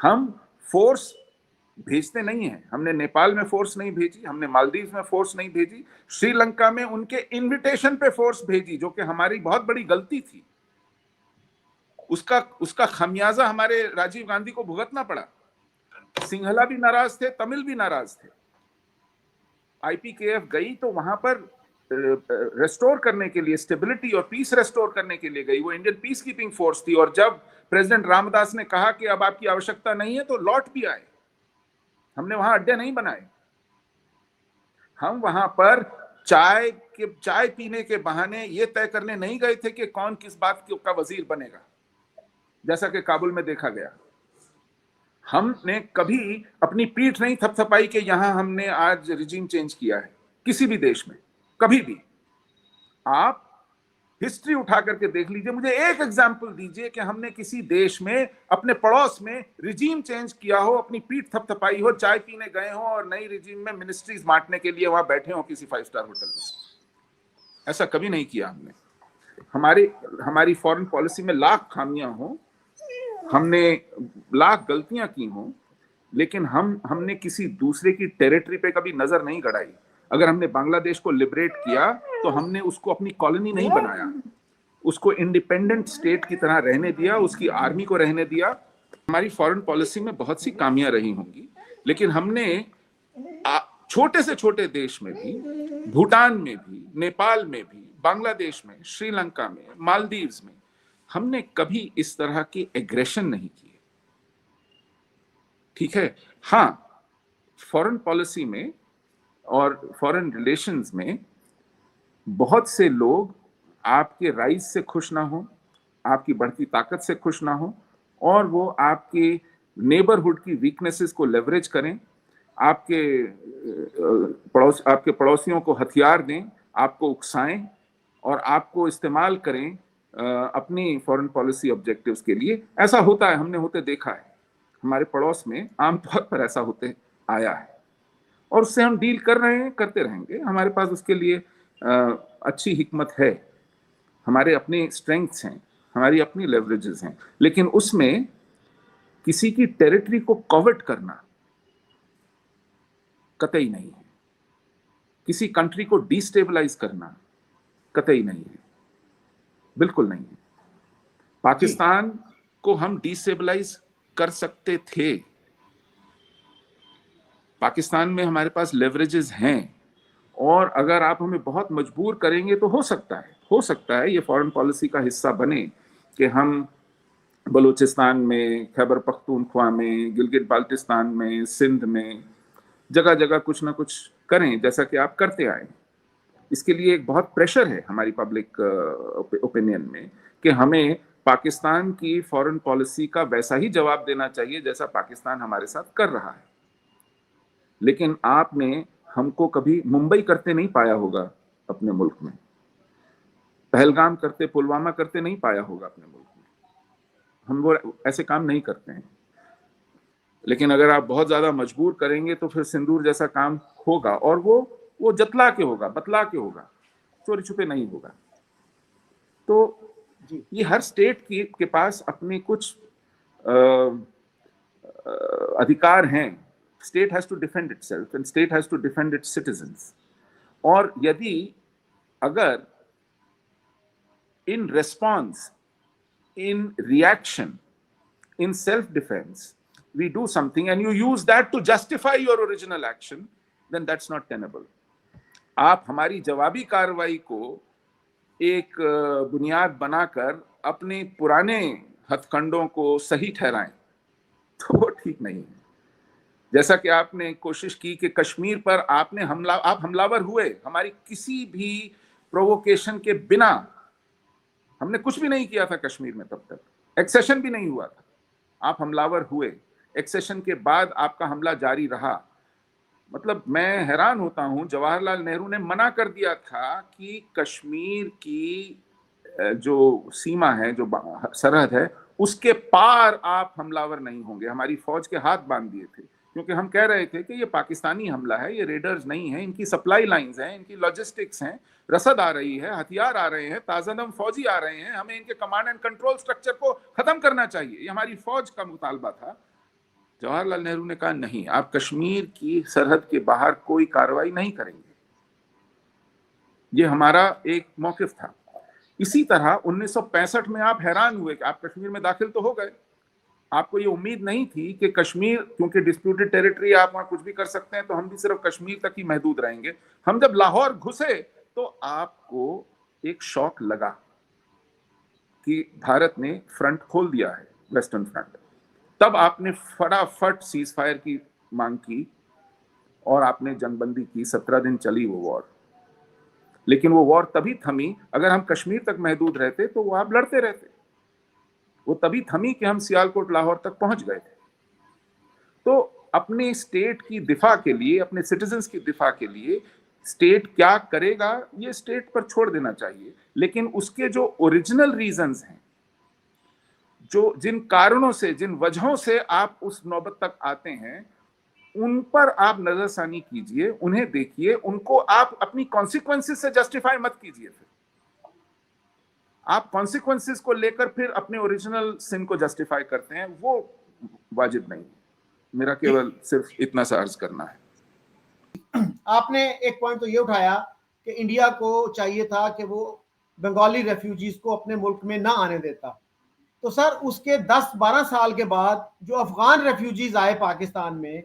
हम फोर्स भेजते नहीं है। हमने नेपाल में फोर्स नहीं भेजी, हमने मालदीव में फोर्स नहीं भेजी, श्रीलंका में उनके इनविटेशन पे फोर्स भेजी, जो कि हमारी बहुत बड़ी गलती थी। उसका उसका खमियाजा हमारे राजीव गांधी को भुगतना पड़ा। सिंघला भी नाराज थे, तमिल भी नाराज थे। आईपीकेएफ गई तो वहां पर रेस्टोर करने के लिए, स्टेबिलिटी और पीस रेस्टोर करने के लिए गई। वो इंडियन पीस कीपिंग फोर्स थी। और जब प्रेसिडेंट रामदास ने कहा कि अब आपकी आवश्यकता नहीं है, तो लौट भी आए। हमने वहां अड्डे नहीं बनाए। हम वहां पर चाय पीने के बहाने ये तय करने नहीं गए थे कि कौन किस बात का वजीर बनेगा, जैसा कि काबुल में देखा गया। हमने कभी अपनी पीठ नहीं थपथपाई कि यहां हमने आज रिजीम चेंज किया है, किसी भी देश में कभी भी। आप हिस्ट्री उठा करके देख लीजिए, मुझे एक एग्जाम्पल दीजिए कि हमने किसी देश में, अपने पड़ोस में रिजीम चेंज किया हो, अपनी पीठ थपथपाई हो, चाय पीने गए हो और नई रिजीम में मिनिस्ट्रीज बांटने के लिए वहां बैठे हो किसी 5 स्टार होटल में। ऐसा कभी नहीं किया हमने। हमारी फॉरेन पॉलिसी में लाख खामियां हो, हमने लाख गलतियां की हो, लेकिन हमने किसी दूसरे की टेरिटरी पे कभी नजर नहीं गड़ाई। अगर हमने बांग्लादेश को लिबरेट किया तो हमने उसको अपनी कॉलोनी नहीं बनाया, उसको इंडिपेंडेंट स्टेट की तरह रहने दिया, उसकी आर्मी को रहने दिया। हमारी फॉरेन पॉलिसी में बहुत सी खामियां रही होंगी, लेकिन हमने छोटे से छोटे देश में भी, भूटान में भी, नेपाल में भी, बांग्लादेश में, श्रीलंका में, मालदीव्स में, हमने कभी इस तरह की एग्रेशन नहीं की। ठीक है, हाँ, फॉरेन पॉलिसी में और फॉरेन रिलेशंस में बहुत से लोग आपके राइज से खुश ना हो, आपकी बढ़ती ताकत से खुश ना हो, और वो आपके नेबरहुड की वीकनेसेस को लेवरेज करें, आपके पड़ोसियों को हथियार दें, आपको उकसाएं और आपको इस्तेमाल करें अपनी फॉरेन पॉलिसी ऑब्जेक्टिव्स के लिए। ऐसा होता है, हमने होते देखा है हमारे पड़ोस में, आमतौर पर ऐसा होते आया है, और उससे हम डील कर रहे हैं, करते रहेंगे। हमारे पास उसके लिए अच्छी हिकमत है, हमारे अपने स्ट्रेंथ्स हैं, हमारी अपनी लेवरेजेस हैं, लेकिन उसमें किसी की टेरिटरी को कवर्ट करना कतई नहीं है, किसी कंट्री को डिस्टेबलाइज करना कतई नहीं है, बिल्कुल नहीं है। पाकिस्तान को हम डिस्टेबलाइज कर सकते थे, पाकिस्तान में हमारे पास लेवरेजेस हैं, और अगर आप हमें बहुत मजबूर करेंगे तो हो सकता है ये फॉरेन पॉलिसी का हिस्सा बने कि हम बलूचिस्तान में, खैबर पख्तूनख्वा में, गिलगित बाल्टिस्तान में, सिंध में, जगह जगह कुछ ना कुछ करें, जैसा कि आप करते आए। इसके लिए एक बहुत प्रेशर है हमारी पब्लिक ओपिनियन में कि हमें पाकिस्तान की फॉरेन पॉलिसी का वैसा ही जवाब देना चाहिए जैसा पाकिस्तान हमारे साथ कर रहा है। लेकिन आपने हमको कभी मुंबई करते नहीं पाया होगा अपने मुल्क में, पहलगाम करते, पुलवामा करते नहीं पाया होगा अपने मुल्क में। हम वो ऐसे काम नहीं करते हैं। लेकिन अगर आप बहुत ज्यादा मजबूर करेंगे तो फिर सिंदूर जैसा काम होगा, और वो जतला के होगा, बतला के होगा, चोरी छुपे नहीं होगा। तो ये हर स्टेट के पास अपने कुछ अधिकार हैं। State has to defend itself and state has to defend its citizens. और यदि अगर in response, in reaction, in self-defense, we do something and you use that to justify your original action, then that's not tenable. आप हमारी जवाबी कार्रवाई को एक बुनियाद बनाकर अपने पुराने हथकंडों को सही ठहराएं तो वो ठीक नहीं है। जैसा कि आपने कोशिश की कि कश्मीर पर आप हमलावर हुए, हमारी किसी भी प्रोवोकेशन के बिना। हमने कुछ भी नहीं किया था कश्मीर में, तब तक एक्सेशन भी नहीं हुआ था, आप हमलावर हुए। एक्सेशन के बाद आपका हमला जारी रहा। मतलब मैं हैरान होता हूं, जवाहरलाल नेहरू ने मना कर दिया था कि कश्मीर की जो सीमा है, जो सरहद है, उसके पार आप हमलावर नहीं होंगे। हमारी फौज के हाथ बांध दिए थे, क्योंकि हम कह रहे थे कि ये पाकिस्तानी हमला है, ये रेडर्स नहीं है, इनकी सप्लाई लाइंस हैं, इनकी लॉजिस्टिक्स हैं, रसद आ रही है, हथियार आ रहे हैं, ताज़ादम फौजी आ रहे हैं, हमें इनके कमांड एंड कंट्रोल स्ट्रक्चर को खत्म करना चाहिए। ये हमारी फौज का मुतालबा था। जवाहरलाल नेहरू ने कहा नहीं, आप कश्मीर की सरहद के बाहर कोई कार्रवाई नहीं करेंगे। ये हमारा एक मौकिफ था। इसी तरह 1965 में आप हैरान हुए कि आप कश्मीर में दाखिल तो हो गए, आपको ये उम्मीद नहीं थी कि कश्मीर, क्योंकि डिस्प्यूटेड टेरिटरी, आप वहां कुछ भी कर सकते हैं, तो हम भी सिर्फ कश्मीर तक ही महदूद रहेंगे। हम जब लाहौर घुसे तो आपको एक शॉक लगा कि भारत ने फ्रंट खोल दिया है, वेस्टर्न फ्रंट। तब आपने फटाफट सीज फायर की मांग की और आपने जंगबंदी की। 17 दिन चली वो वॉर, लेकिन वो वॉर तभी थमी, अगर हम कश्मीर तक महदूद रहते तो वो आप लड़ते रहते। वो तभी थमी कि हम सियालकोट लाहौर तक पहुंच गए थे। तो अपने स्टेट की दिफा के लिए, अपने सिटीजन्स की दिफा के लिए स्टेट क्या करेगा ये स्टेट पर छोड़ देना चाहिए, लेकिन उसके जो ओरिजिनल रीजंस हैं, जो जिन कारणों से, जिन वजहों से आप उस नौबत तक आते हैं, उन पर आप नजरसानी कीजिए, उन्हें देखिए, उनको आप अपनी कॉन्सिक्वेंसेस से जस्टिफाई मत कीजिए। फिर आप कॉन्सिक्वेंसेस को लेकर फिर अपने ओरिजिनल सिन को जस्टिफाई करते हैं, वो वाजिब नहीं है। मेरा केवल सिर्फ इतना सा अर्ज करना है। आपने एक पॉइंट तो ये उठाया कि इंडिया को चाहिए था कि वो बंगाली रेफ्यूजीज को अपने मुल्क में ना आने देता। तो सर उसके 10-12 साल के बाद जो अफगान रेफ्यूजीज आए पाकिस्तान में,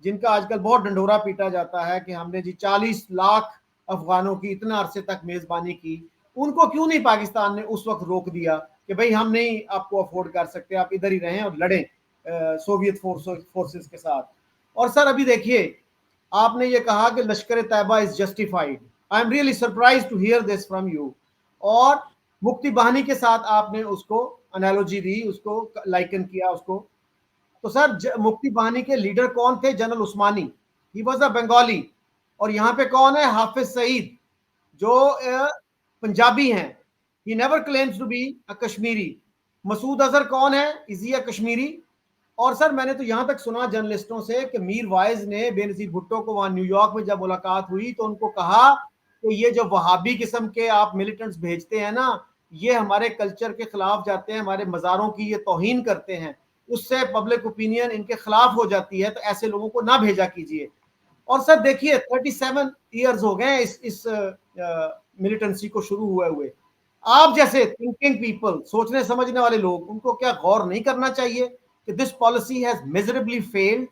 जिनका आजकल बहुत डंडोरा पीटा जाता है कि हमने जी 40 लाख अफगानों की इतना अरसे तक मेजबानी की, उनको क्यों नहीं पाकिस्तान ने उस वक्त रोक दिया कि भाई हम नहीं आपको अफोर्ड कर सकते, आप इधर ही रहें और लड़ें सोवियत फोर्सेस के साथ। और सर अभी देखिए, आपने ये कहा कि Lashkar Taiba is justified. I am really surprise to hear this from you. और मुक्ति बहानी के साथ आपने उसको एनालॉजी दी, उसको लाइकन किया उसको। तो सर मुक्ति बहानी के लीडर कौन थे? General Usmani, he was a Bengali. और यहाँ पे कौन है? हाफिज सईद, जो पंजाबी हैं। He never claims to be a Kashmiri. Masood Azhar कौन है? Is he a Kashmiri? और सर मैंने तो यहां तक सुना जर्नलिस्टों से कि मीर वाइज ने बेनजीर भुट्टो को वहां न्यूयॉर्क में जब मुलाकात हुई तो उनको कहा कि ये जो वहाबी किस्म के आप मिलिटेंट्स भेजते हैं ना, ये हमारे कल्चर के खिलाफ जाते हैं, हमारे मज़ारों की ये तौहीन करते हैं, उससे पब्लिक ओपिनियन इनके खिलाफ हो जाती है, तो ऐसे लोगों को ना भेजा कीजिए। और सर देखिए 37 ईयर्स हो गए इस मिलिटेंसी को शुरू हुए। आप जैसे थिंकिंग पीपल, सोचने समझने वाले लोग, उनको क्या गौर नहीं करना चाहिए कि this policy has miserably failed?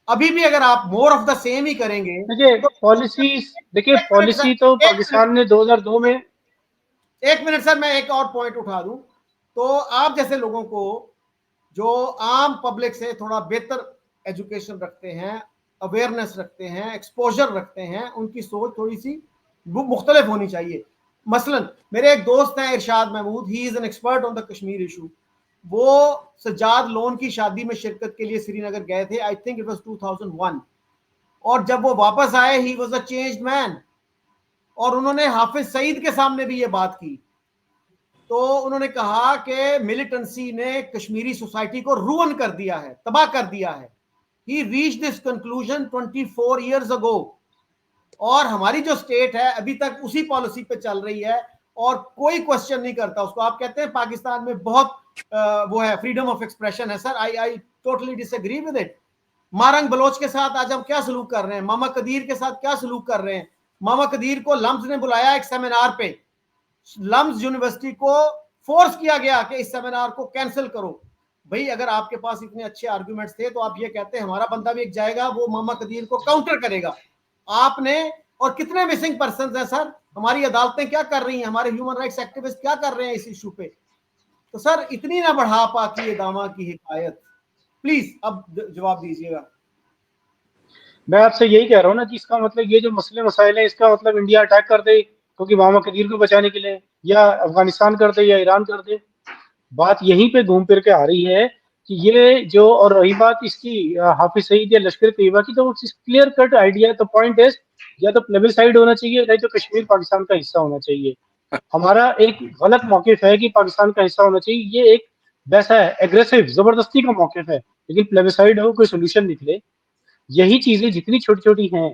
अभी भी अगर आप मोर ऑफ द सेम ही करेंगे तो देखिए पॉलिसी तो पाकिस्तान ने 2002 में। एक मिनट सर, मैं एक और पॉइंट उठा दूं। तो आप जैसे लोगों को जो आम पब्लिक से थोड़ा बेहतर एजुकेशन रखते हैं, अवेयरनेस रखते हैं, एक्सपोजर रखते हैं, उनकी सोच थोड़ी सी मुख्तलिफ होनी चाहिए। मसलन मेरे एक दोस्त हैं Irshad Mahmood, he is an expert on the Kashmir issue. वो सज्जाद लोन की शादी में शिरकत के लिए श्रीनगर गए थे, आई थिंक इट वाज 2001। और जब वो वापस आए, he was a changed man. और उन्होंने हाफिज सईद के सामने भी ये बात की। तो उन्होंने कहा कि मिलिटेंसी ने कश्मीरी सोसाइटी को रुइन कर दिया है, तबाह कर दिया है। He reach this conclusion 24 years ago. और हमारी जो स्टेट है अभी तक उसी पॉलिसी पे चल रही है और कोई क्वेश्चन नहीं करता उसको। आप कहते हैं पाकिस्तान में बहुत वो है, फ्रीडम ऑफ एक्सप्रेशन है। Sir I totally disagree with it. Mahrang Baloch के साथ आज हम क्या सलूक कर रहे हैं, मामा कदीर के साथ क्या सलूक कर रहे हैं। मामा कदीर को लम्स ने बुलाया एक सेमिनार पे, लम्स यूनिवर्सिटी को फोर्स किया गया कि इस सेमिनार को कैंसिल करो। भाई अगर आपके पास इतने अच्छे आर्गुमेंट्स थे तो आप ये कहते हैं हमारा बंदा भी एक जाएगा, वो मामा कदीर को काउंटर करेगा। आपने, और कितने मिसिंग पर्सन हैं सर, हमारी अदालतें क्या कर रही हैं, हमारे ह्यूमन राइट्स एक्टिविस्ट क्या कर रहे हैं इस इशू पे। तो सर इतनी ना बढ़ा पाती है दामा की हिकायत। प्लीज अब जवाब दीजिएगा। मैं आपसे यही कह रहा हूँ ना कि इसका मतलब ये जो मसले मसाइल है, इसका मतलब इंडिया अटैक कर दे क्योंकि मामा कदीर को बचाने के लिए, या अफगानिस्तान कर दे या ईरान कर दे। बात यहीं पे घूम फिर के आ रही है कि ये जो, और रही बात इसकी हाफिज सईद या लश्कर तैयबा की, तो क्लियर कट आइडिया। तो पॉइंट है, या तो प्लेबिसाइड होना चाहिए, नहीं तो कश्मीर पाकिस्तान का हिस्सा होना चाहिए। हमारा एक गलत मौकिफ है कि पाकिस्तान का हिस्सा होना चाहिए, ये एक वैसा है एग्रेसिव जबरदस्ती का मौकिफ है। लेकिन प्लेबिसाइड हो, कोई सोल्यूशन निकले। यही चीजें जितनी छोटी छोटी हैं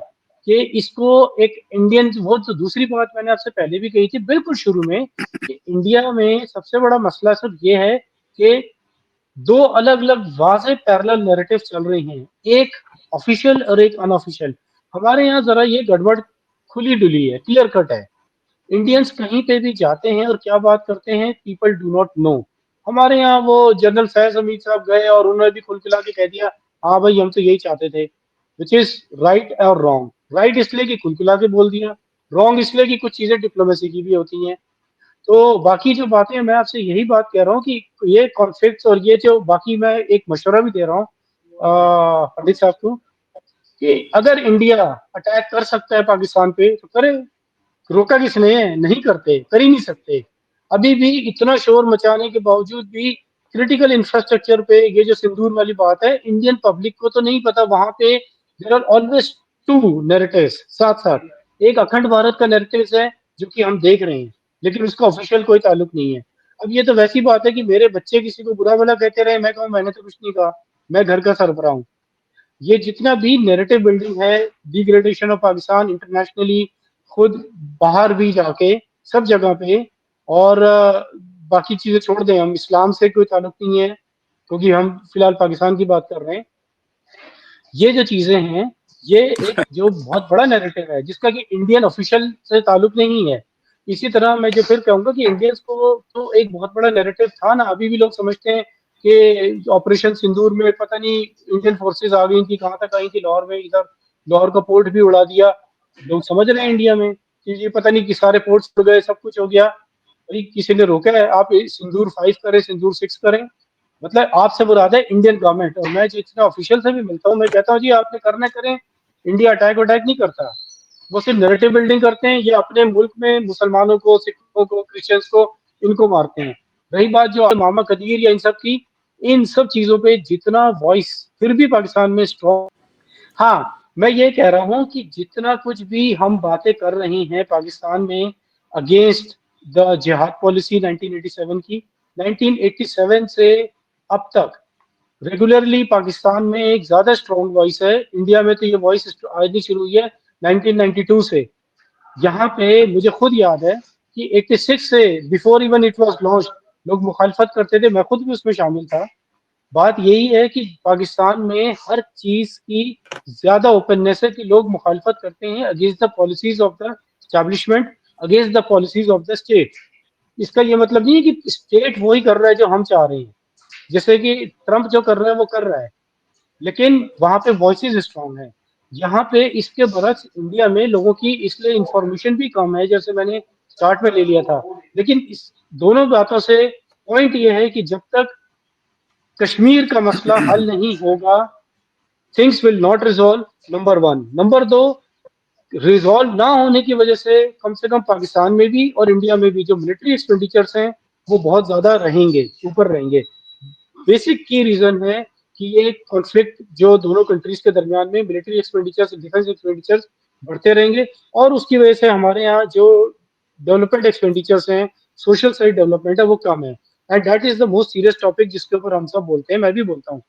कि इसको एक इंडियन, वो तो दूसरी बात मैंने आपसे पहले भी कही थी बिल्कुल शुरू में, कि इंडिया में सबसे बड़ा मसला सिर्फ ये है कि दो अलग अलग वाज़ेह पैरेलल नैरेटिव चल रहे हैं, एक ऑफिशियल और एक अनऑफिशियल। हमारे यहाँ जरा ये गड़बड़ खुली डुली है, क्लियर कट है। इंडियंस कहीं पे भी जाते हैं और क्या बात करते हैं, पीपल डू नॉट नो। हमारे यहाँ वो जनरल फैज हमीद साहब गए और उन्होंने भी खुल खिला के कह दिया हाँ भाई हम तो यही चाहते थे, विच इज राइट और रॉन्ग। राइट इसलिए कि खुल खिला के बोल दिया, रॉन्ग इसलिए कि कुछ चीजें डिप्लोमेसी की भी होती हैं। तो बाकी जो बातें हैं, मैं आपसे यही बात कह रहा हूँ कि ये कॉन्फ्लिक्ट्स और ये जो बाकी, मैं एक मशवरा भी दे रहा हूँ पंडित साहब को कि अगर इंडिया अटैक कर सकता है पाकिस्तान पे तो करे, रोका किसने है, नहीं करते, कर ही नहीं सकते। अभी भी इतना शोर मचाने के बावजूद भी क्रिटिकल इंफ्रास्ट्रक्चर पे ये जो सिंदूर वाली बात है, इंडियन पब्लिक को तो नहीं पता। वहां पे there are always two narratives साथ साथ। एक अखंड भारत का नैरेटिव है जो कि हम देख रहे हैं, लेकिन उसका ऑफिशियल कोई ताल्लुक नहीं है। अब ये तो वैसी बात है कि मेरे बच्चे किसी को बुरा भला कहते रहे, मैं कहूँ मैंने तो कुछ नहीं कहा, मैं घर का सरबराह हूँ। ये जितना भी नैरेटिव बिल्डिंग है, डिग्रेडेशन ऑफ पाकिस्तान इंटरनेशनली, खुद बाहर भी जाके सब जगह पे, और बाकी चीजें छोड़ दें, हम इस्लाम से कोई ताल्लुक नहीं है क्योंकि हम फिलहाल पाकिस्तान की बात कर रहे हैं। ये जो चीजें हैं, ये एक जो बहुत बड़ा नैरेटिव है जिसका कि इंडियन ऑफिशियल से ताल्लुक नहीं है। इसी तरह मैं जो फिर कहूंगा कि इंडियंस को तो एक बहुत बड़ा नैरेटिव था ना, अभी भी लोग समझते हैं कि ऑपरेशन सिंदूर में पता नहीं इंडियन फोर्सेस आ गई थी, कहाँ तक आई थी, लाहौर में, इधर लाहौर का पोर्ट भी उड़ा दिया। लोग समझ रहे हैं इंडिया में कि ये पता नहीं कि सारे पोर्ट्स उड़ गए, सब कुछ हो गया। भाई किसी ने रोका है? आप सिंदूर 5 करें, सिंदूर 6 करें, मतलब आपसे मुराद है इंडियन गवर्नमेंट। और मैं जितना ऑफिशियल से भी मिलता हूँ, मैं कहता हूँ जी आपने करना करें, इंडिया अटैक नहीं करता। वो सिर्फ नैरेटिव बिल्डिंग करते हैं, ये अपने मुल्क में मुसलमानों को, सिखों को, क्रिश्चियंस को, इनको मारते हैं। रही बात जो मामा कदीर या इन सब की, इन सब चीजों पे जितना वॉइस फिर भी पाकिस्तान में स्ट्रॉन्ग। हाँ, मैं ये कह रहा हूँ कि जितना कुछ भी हम बातें कर रहे हैं पाकिस्तान में अगेंस्ट द जिहाद पॉलिसी 1987 की, 1987 से अब तक रेगुलरली पाकिस्तान में एक ज्यादा स्ट्रॉन्ग वॉइस है। इंडिया में तो ये वॉइस आज नहीं शुरू हुई है, 1992 से। यहाँ पे मुझे खुद याद है कि 86 से, before even it was launch, लोग मुखालफत करते थे, मैं खुद भी उसमें शामिल था। बात यही है कि पाकिस्तान में हर चीज की ज्यादा ओपननेस है कि लोग मुखालफत करते हैं against the policies of the establishment, against the policies of the state. इसका ये मतलब नहीं है कि स्टेट वही कर रहा है जो हम चाह रहे हैं, जैसे कि ट्रंप जो कर रहा है वो कर रहा है, लेकिन वहां पे वॉइसेस स्ट्रांग है। यहाँ पे इसके बरक्स इंडिया में लोगों की इसलिए इंफॉर्मेशन भी कम है, जैसे मैंने स्टार्ट में ले लिया था। लेकिन इस दोनों बातों से पॉइंट ये है कि जब तक कश्मीर का मसला हल नहीं होगा, things will not resolve, number one. Number दो, रिजॉल्व ना होने की वजह से कम पाकिस्तान में भी और इंडिया में भी जो मिलिट्री एक्सपेंडिचर्स हैं वो बहुत ज्यादा रहेंगे, ऊपर रहेंगे। बेसिक की रीजन है कि ये कॉन्फ्लिक्ट जो दोनों कंट्रीज के दरमियान में मिलिट्री एक्सपेंडिचर्स, डिफेंस एक्सपेंडिचर्स बढ़ते रहेंगे, और उसकी वजह से हमारे यहाँ जो डेवलपमेंट एक्सपेंडिचर्स हैं, सोशल साइड डेवलपमेंट है, वो कम है। And that is the most serious topic जिसके ऊपर हम सब बोलते हैं, मैं भी बोलता हूँ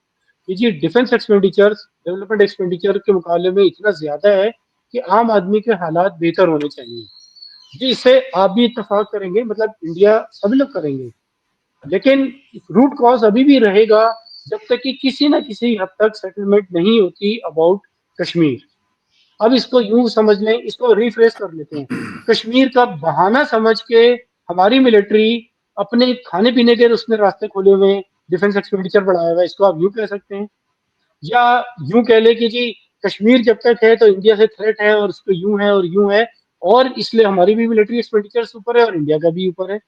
कि जी डिफेंस एक्सपेंडिचर्स डेवलपमेंट एक्सपेंडिचर के मुकाबले में इतना ज्यादा है कि आम आदमी के हालात बेहतर होने चाहिए। जी इससे आप भी इत्तेफाक करेंगे, मतलब इंडिया सभी लोग करेंगे, लेकिन रूट कॉज अभी भी रहेगा जब तक कि किसी न किसी हद तक सेटलमेंट नहीं होती अबाउट कश्मीर। अब इसको यूं समझ लें, इसको रिफ्रेश कर लेते हैं। कश्मीर का बहाना समझ के हमारी मिलिट्री अपने खाने पीने के उसने रास्ते खोले हुए हैं, डिफेंस एक्सपेंडिचर बढ़ाया हुआ है, इसको आप यूं कह सकते हैं। या यूं कह ले कि जी कश्मीर जब तक है तो इंडिया से थ्रेट है और उसको यूं है, और इसलिए हमारी भी मिलिट्री एक्सपेंडिचर ऊपर है और इंडिया का भी ऊपर है,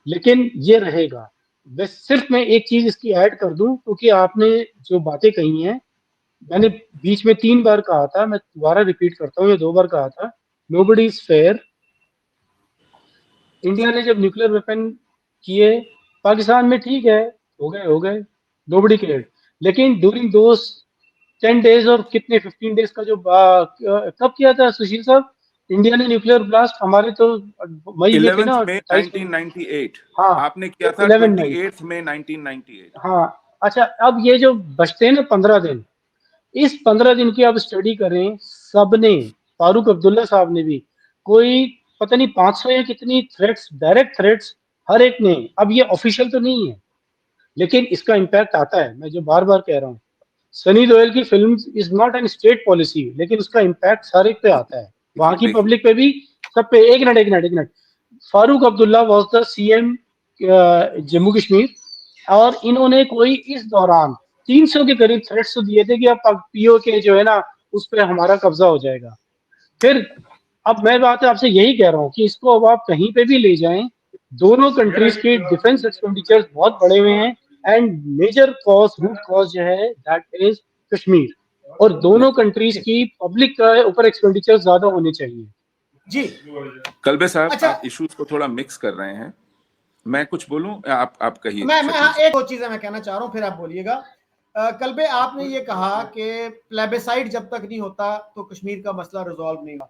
लेकिन ये रहेगा। बस सिर्फ मैं एक चीज इसकी ऐड कर दूं, क्योंकि आपने जो बातें कही हैं, मैंने बीच में 3 बार कहा था, मैं दोबारा रिपीट करता हूँ, ये 2 बार कहा था, नोबडी इज फेयर। इंडिया ने जब न्यूक्लियर वेपन किए पाकिस्तान में, ठीक है, हो गए, नोबडी केयर्ड। लेकिन ड्यूरिंग दोस 10 डेज और कितने 15 डेज का जो कब किया था सुशील साहब इंडिया ने न्यूक्लियर ब्लास्ट, हमारे तो मई में थे 11 ना, मई 28 मई। 1998 हाँ, आपने किया था, 11 मई। 28 मई 1998। हाँ, अच्छा, अब ये जो बचते हैं ना 15 दिन, इस 15 दिन की आप स्टडी करें, सबने, फारूक अब्दुल्ला साहब ने भी, कोई पता नहीं 500 या कितनी थ्रेट्स, डायरेक्ट थ्रेट्स हर एक ने, अब ये ऑफिशियल तो नहीं है, लेकिन इसका इम्पैक्ट आता है। मैं जो बार बार कह रहा हूँ, सनी देओल की film is not an state policy, लेकिन उसका इम्पैक्ट सारे पे आता है, वहां की देखिए, पब्लिक पे भी, सब पे। एक minute, Farooq Abdullah was the CM Jammu Kashmir, और इन्होंने कोई इस दौरान 300 के करीब थ्रेट्स तो दिए थे कि अब पीओके जो है ना उस पर हमारा कब्जा हो जाएगा। फिर अब मैं बात आपसे यही कह रहा हूँ कि इसको अब आप कहीं पे भी ले जाएं, दोनों कंट्रीज के डिफेंस एक्सपेंडिचर्स बहुत बढ़े हुए हैं, and major cause, root cause जो है दैट इज कश्मीर, और दोनों कंट्रीज की पब्लिक का ऊपर एक्सपेंडिचर ज्यादा होने चाहिए। जी कलबे साहब, अच्छा, आप इश्यूज को थोड़ा मिक्स कर रहे हैं। मैं कुछ बोलूं, आप कहिए। मैं हाँ, एक दो चीजें मैं कहना चाह रहा हूं, फिर आप बोलिएगा। कलबे, आपने ये कहा कि प्लेबिसाइड जब तक नहीं होता तो कश्मीर का मसला रिजॉल्व नहीं होगा।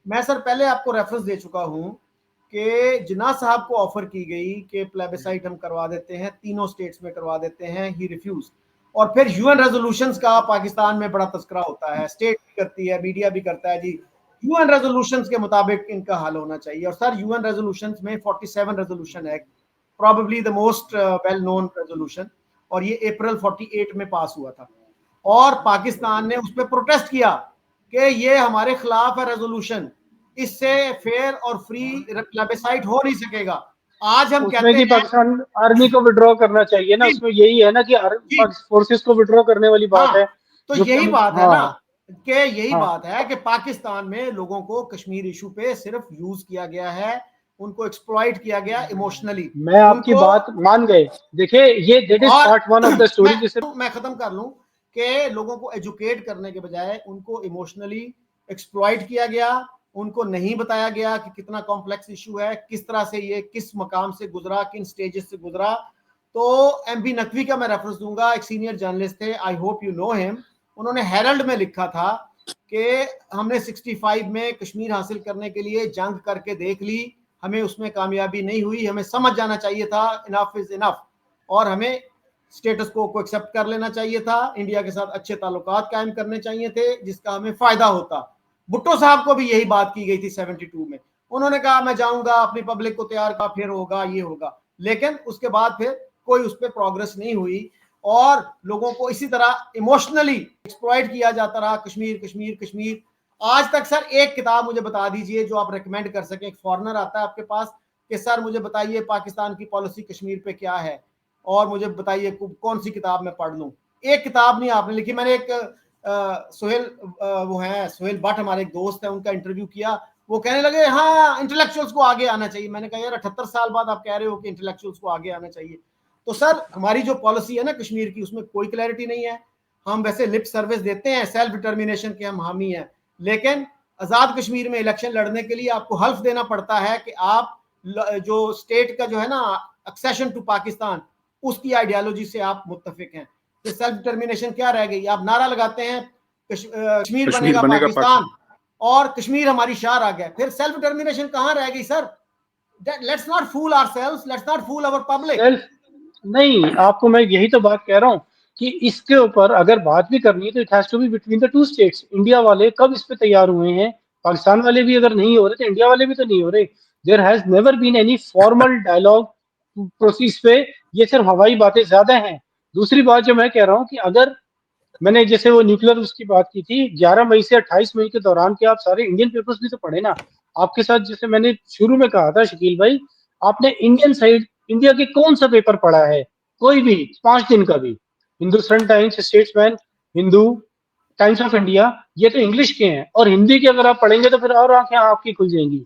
मैं सर पहले आपको रेफरेंस दे चुका हूं कि जिन्ना साहब को ऑफर की गई कि प्लेबिसाइड हम करवा देते हैं, तीनों स्टेट्स में करवा देते हैं, ही रिफ्यूज। और फिर यूएन रेजोल्यूशंस का पाकिस्तान में बड़ा तस्करा होता है, स्टेट भी करती है, मीडिया भी करता है, जी यूएन रेजोल्यूशंस के मुताबिक इनका हल होना चाहिए। और सर यूएन रेजोल्यूशंस में 47 रेजोल्यूशन है, probably the most well known resolution, और ये अप्रैल 48 में पास हुआ था, और पाकिस्तान ने उस पर प्रोटेस्ट किया कि ये हमारे खिलाफ है रेजोल्यूशन, इससे फेयर और फ्री प्लेबिसाइट हो नहीं सकेगा। आज हम उसमें कहते कि हैं पाकिस्तान आर्मी को विड्रॉ करना चाहिए ना, उसमें यही है ना कि जी, फोर्सेस को विड्रॉ करने वाली बात हाँ, है, तो जो कि यही हम, बात है ना, हाँ कि यही हाँ, बात है कि पाकिस्तान में लोगों को कश्मीर इशू पे सिर्फ यूज किया गया है, उनको एक्सप्लॉइट किया गया इमोशनली, मैं आपकी उनको। बात मान गए। देखिए, ये दैट इज और part one of the story. जैसे मैं खत्म कर लूं कि लोगों को एजुकेट करने के बजाय उनको इमोशनली एक्सप्लॉइट किया गया, उनको नहीं बताया गया कि कितना कॉम्प्लेक्स इशू है, किस तरह से ये किस मकाम से गुजरा, किन स्टेजेस से गुजरा। तो एमबी नकवी का मैं रेफरेंस दूंगा, एक सीनियर जर्नलिस्ट थे, I hope you know him. उन्होंने हेरल्ड में लिखा था कि हमने 65 में कश्मीर हासिल करने के लिए जंग करके देख ली, हमें उसमें कामयाबी नहीं हुई, हमें समझ जाना चाहिए था इनफ इज इनफ, और हमें स्टेटस को एक्सेप्ट कर लेना चाहिए था, इंडिया के साथ अच्छे ताल्लुकात कायम करने चाहिए थे जिसका हमें फायदा होता। भुट्टो साहब को भी यही बात की गई थी 72 में, उन्होंने कहा मैं जाऊंगा, अपनी पब्लिक को तैयार कर, फिर होगा ये होगा, लेकिन उसके बाद फिर कोई उस पर प्रोग्रेस नहीं हुई, और लोगों को इसी तरह इमोशनली एक्सप्लॉइट किया जाता रहा, कश्मीर कश्मीर कश्मीर। आज तक सर एक किताब मुझे बता दीजिए जो आप रेकमेंड कर सकें, एक फॉरनर आता है आपके पास कि सर मुझे बताइए पाकिस्तान की पॉलिसी कश्मीर पे क्या है, और मुझे बताइए कौन सी किताब मैं पढ़ लूं। एक किताब नहीं आपने लिखी। मैंने एक सोहेल वो है सोहेल भट्ट, हमारे एक दोस्त है, उनका इंटरव्यू किया, वो कहने लगे हाँ इंटेलेक्चुअल्स को आगे आना चाहिए। मैंने कहा यार 78 साल बाद आप कह रहे हो कि इंटेलेक्चुअल्स को आगे आना चाहिए। तो सर हमारी जो पॉलिसी है ना कश्मीर की, उसमें कोई क्लैरिटी नहीं है। हम वैसे लिप सर्विस देते हैं सेल्फ डिटर्मिनेशन के हम हामी हैं, लेकिन आजाद कश्मीर में इलेक्शन लड़ने के लिए आपको हल्फ देना पड़ता है कि आप जो स्टेट का जो है ना एक्सेशन टू पाकिस्तान, उसकी आइडियोलॉजी से आप मुत्तफिक हैं। तो सेल्फ डिटर्मिनेशन क्या रह गई? आप नारा लगाते हैं कश्मीर बनेगा पाकिस्तान, और कश्मीर हमारी शार आ गया, फिर सेल्फ डिटर्मिनेशन कहां रह गई sir? Let's not fool ourselves, let's not fool our public. Self नहीं, आपको मैं यही तो बात कह रहा हूँ कि इसके ऊपर अगर बात भी करनी है तो it has to be between the two states. India वाले कब इस पे तैयार हुए हैं? पाकिस्तान वाले भी अगर नहीं हो रहे तो इंडिया वाले भी तो नहीं हो रहे। There has never been any formal dialogue process पे, ये सिर्फ हवाई बातें ज्यादा हैं। दूसरी बात जो मैं कह रहा हूँ कि अगर मैंने जैसे वो न्यूक्लियर उसकी बात की थी, 11 मई से 28 मई के दौरान के आप सारे इंडियन पेपर्स भी तो पढ़े ना। आपके साथ जैसे मैंने शुरू में कहा था शकील भाई, आपने इंडियन साइड इंडिया के कौन सा पेपर पढ़ा है? कोई भी 5 दिन का भी? Hindustan times, statesman, Hindu, times of India, ये तो इंग्लिश के हैं, और हिंदी के अगर आप पढ़ेंगे तो फिर और आंखें आपकी खुल जाएंगी।